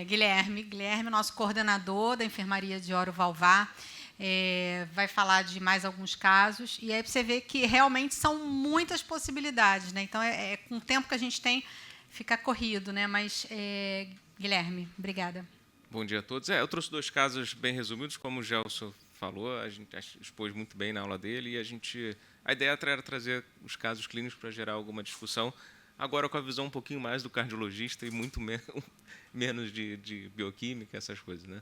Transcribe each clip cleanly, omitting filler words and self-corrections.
Guilherme, nosso coordenador da enfermaria de Oro Valvar, vai falar de mais alguns casos, e aí você vê que realmente são muitas possibilidades, né? Então, com o tempo que a gente tem, fica corrido, né? Mas, Guilherme, obrigada. Bom dia a todos. Eu trouxe 2 casos bem resumidos, como o Gelson falou, a gente expôs muito bem na aula dele, e a ideia era trazer os casos clínicos para gerar alguma discussão, agora com a visão um pouquinho mais do cardiologista e muito menos de bioquímica, essas coisas, né?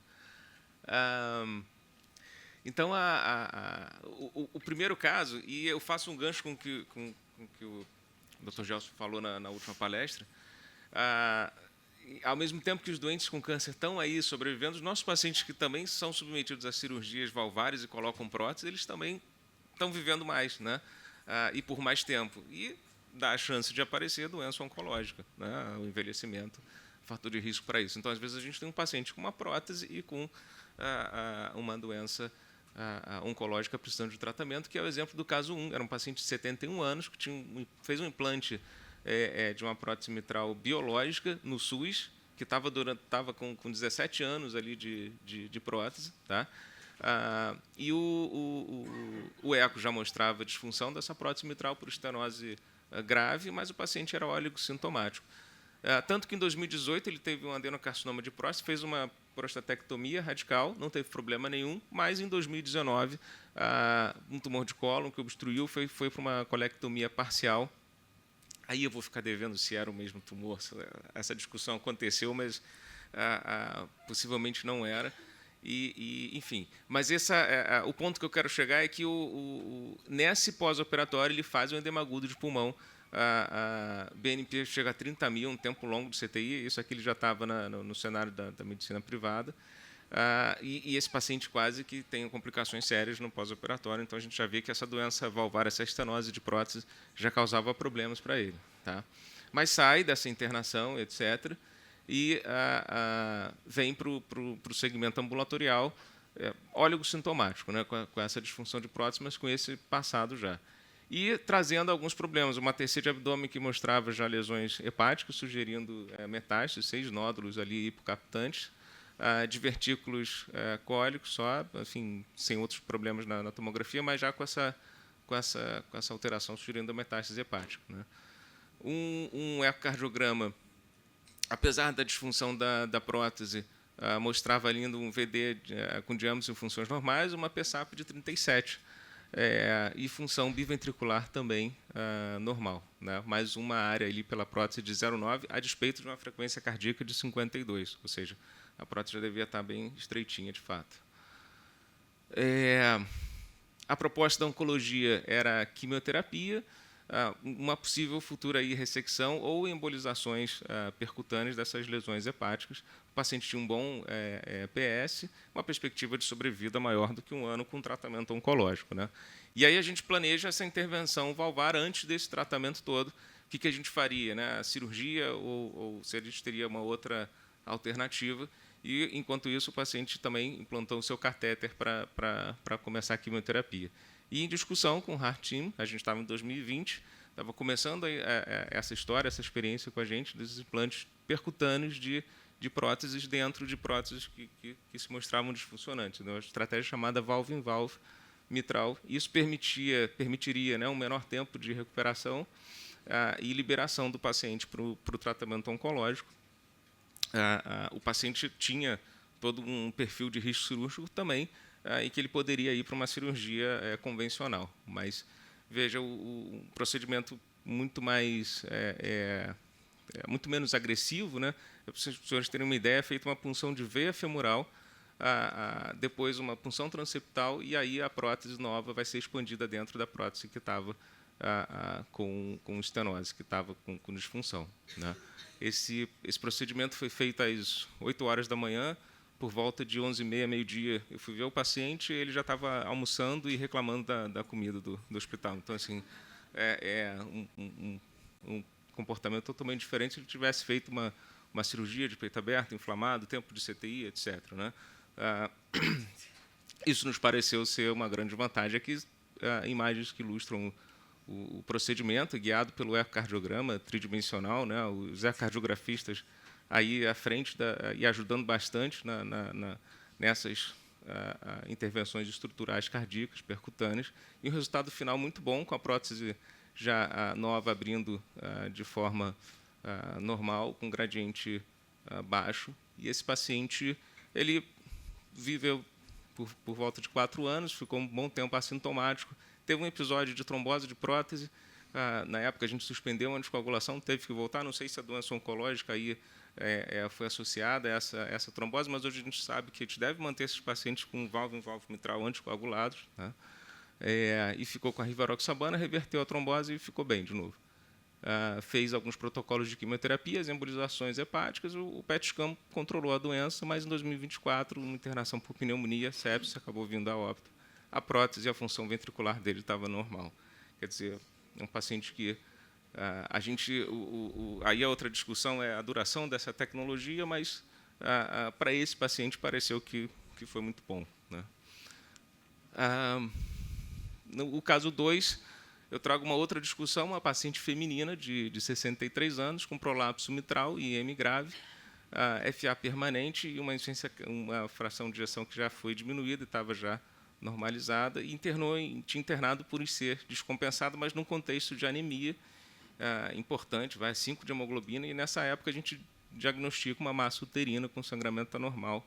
Então, o primeiro caso, e eu faço um gancho com que o Dr. Gelson falou na última palestra, ao mesmo tempo que os doentes com câncer estão aí sobrevivendo, os nossos pacientes que também são submetidos a cirurgias valvares e colocam prótese, eles também estão vivendo mais, né? E por mais tempo. E dá a chance de aparecer doença oncológica, né? O envelhecimento, fator de risco para isso. Então, às vezes, a gente tem um paciente com uma prótese e com uma doença oncológica precisando de tratamento, que é o exemplo do caso 1. Era um paciente de 71 anos que fez um implante de uma prótese mitral biológica no SUS, que estava com 17 anos ali de prótese, tá? E o eco já mostrava disfunção dessa prótese mitral por estenose grave, mas o paciente era sintomático. Tanto que em 2018 ele teve um adenocarcinoma de próstata, fez uma prostatectomia radical, não teve problema nenhum, mas em 2019 um tumor de cólon que obstruiu foi para uma colectomia parcial. Aí eu vou ficar devendo se era o mesmo tumor. Essa discussão aconteceu, mas possivelmente não era. Enfim, mas o ponto que eu quero chegar é que nesse pós-operatório ele faz um edema agudo de pulmão. A BNP chega a 30 mil, um tempo longo de CTI. Isso aqui ele já estava no cenário da medicina privada. E esse paciente quase que tem complicações sérias no pós-operatório, então a gente já vê que essa doença valvar, essa estenose de prótese, já causava problemas para ele. Tá? Mas sai dessa internação, etc., e vem para o segmento ambulatorial, oligosintomático, né, com essa disfunção de prótese, mas com esse passado já. E trazendo alguns problemas, uma TC de abdômen que mostrava já lesões hepáticas, sugerindo metástases, 6 nódulos ali hipocaptantes, divertículos cólicos só, enfim, sem outros problemas na tomografia, mas já com essa alteração sugerindo a metástase hepática, né? Um ecocardiograma, apesar da disfunção da prótese, mostrava ali um VD com diâmetros e funções normais, uma PSAP de 37, e função biventricular também normal, né? Mais uma área ali pela prótese de 0,9, a despeito de uma frequência cardíaca de 52, ou seja, a prótese já devia estar bem estreitinha, de fato. A proposta da oncologia era quimioterapia, uma possível futura ressecção ou embolizações percutâneas dessas lesões hepáticas. O paciente tinha um bom PS, uma perspectiva de sobrevida maior do que 1 ano com tratamento oncológico, né? E aí a gente planeja essa intervenção valvar antes desse tratamento todo. O que a gente faria, né? A cirurgia ou se a gente teria uma outra alternativa. E, enquanto isso, o paciente também implantou o seu catéter para começar a quimioterapia. E em discussão com o Heart Team, a gente estava em 2020, estava começando essa história, essa experiência com a gente, dos implantes percutâneos de próteses dentro de próteses que se mostravam disfuncionantes. Uma estratégia chamada valve-in-valve mitral. Isso permitiria, né, um menor tempo de recuperação e liberação do paciente para o tratamento oncológico. O paciente tinha todo um perfil de risco cirúrgico também, e que ele poderia ir para uma cirurgia convencional. Mas, veja, o procedimento muito muito menos agressivo, né? Para os senhores terem uma ideia, é feita uma punção de veia femoral, depois uma punção transeptal, e aí a prótese nova vai ser expandida dentro da prótese que estava com estenose, que estava com disfunção, né? Esse procedimento foi feito às 8 horas da manhã, por volta de 11h30, meio-dia. Eu fui ver o paciente, ele já estava almoçando e reclamando da comida do hospital. Então, assim, um comportamento totalmente diferente se ele tivesse feito uma cirurgia de peito aberto, inflamado, tempo de CTI, etc., né? Isso nos pareceu ser uma grande vantagem. Aqui, imagens que ilustram o procedimento, guiado pelo ecocardiograma tridimensional, né? Os ecocardiografistas aí à frente e ajudando bastante nessas intervenções estruturais cardíacas, percutâneas, e um resultado final muito bom, com a prótese já nova abrindo de forma normal, com gradiente baixo. E esse paciente ele viveu por volta de 4 anos, ficou um bom tempo assintomático, teve um episódio de trombose de prótese. Na época, a gente suspendeu a anticoagulação, teve que voltar. Não sei se a doença oncológica aí foi associada a essa trombose, mas hoje a gente sabe que a gente deve manter esses pacientes com válvula em válvula mitral anticoagulados. Né? E ficou com a rivaroxabana, reverteu a trombose e ficou bem de novo. Fez alguns protocolos de quimioterapia, as embolizações hepáticas, o PET scan controlou a doença, mas em 2024, uma internação por pneumonia, sepsis, acabou vindo a óbito. A prótese e a função ventricular dele estava normal. Quer dizer, é um paciente que a gente... aí a outra discussão é a duração dessa tecnologia, mas para esse paciente pareceu que foi muito bom. Né? No caso 2, eu trago uma outra discussão, uma paciente feminina de 63 anos, com prolapso mitral e IM grave, FA permanente e uma fração de ejeção que já foi diminuída e estava já normalizada, e tinha internado por ser descompensado, mas num contexto de anemia importante, 5 de hemoglobina, e nessa época a gente diagnostica uma massa uterina com sangramento anormal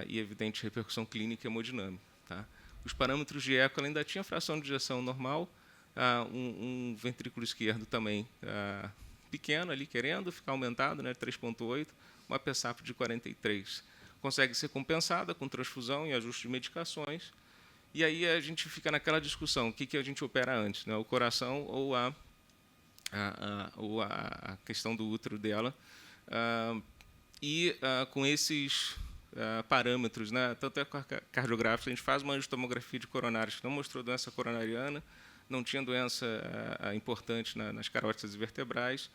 e evidente repercussão clínica e hemodinâmica. Tá? Os parâmetros de eco ainda tinha fração de ejeção normal, um ventrículo esquerdo também pequeno, ali querendo ficar aumentado, né, 3,8, uma PSAP de 43. Consegue ser compensada com transfusão e ajuste de medicações. E aí a gente fica naquela discussão, o que a gente opera antes, né, o coração ou a questão do útero dela. Com esses parâmetros, né, tanto é cardiográfico, a gente faz uma angiotomografia de coronários que não mostrou doença coronariana, não tinha doença importante nas carótidas vertebrais,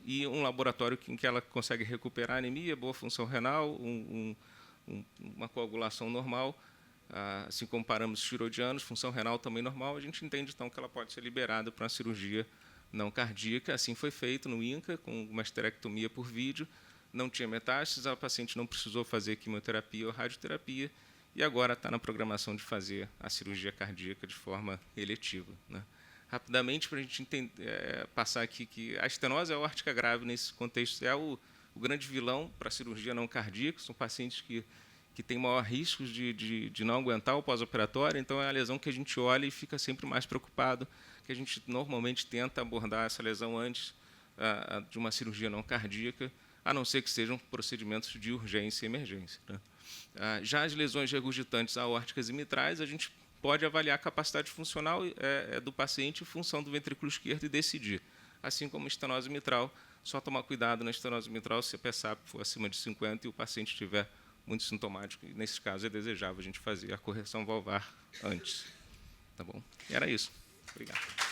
e um laboratório em que ela consegue recuperar anemia, boa função renal, uma coagulação normal, assim como parâmetros tiroidianos, função renal também normal, a gente entende então que ela pode ser liberada para uma cirurgia não cardíaca. Assim foi feito no INCA, com uma esterectomia por vídeo, não tinha metástases, a paciente não precisou fazer quimioterapia ou radioterapia, e agora está na programação de fazer a cirurgia cardíaca de forma eletiva. Né? Rapidamente, para a gente passar aqui que a estenose aórtica grave, nesse contexto, é o grande vilão para a cirurgia não cardíaca. São pacientes que têm maior risco de não aguentar o pós-operatório, então é a lesão que a gente olha e fica sempre mais preocupado, que a gente normalmente tenta abordar essa lesão antes de uma cirurgia não cardíaca, a não ser que sejam procedimentos de urgência e emergência. Né? Já as lesões regurgitantes aórticas e mitrais, a gente pode avaliar a capacidade funcional do paciente em função do ventrículo esquerdo e decidir. Assim como a estenose mitral, só tomar cuidado na estenose mitral se a PSAP for acima de 50 e o paciente estiver muito sintomático. E, nesse caso, é desejável a gente fazer a correção valvar antes. Tá bom? E era isso. Obrigado.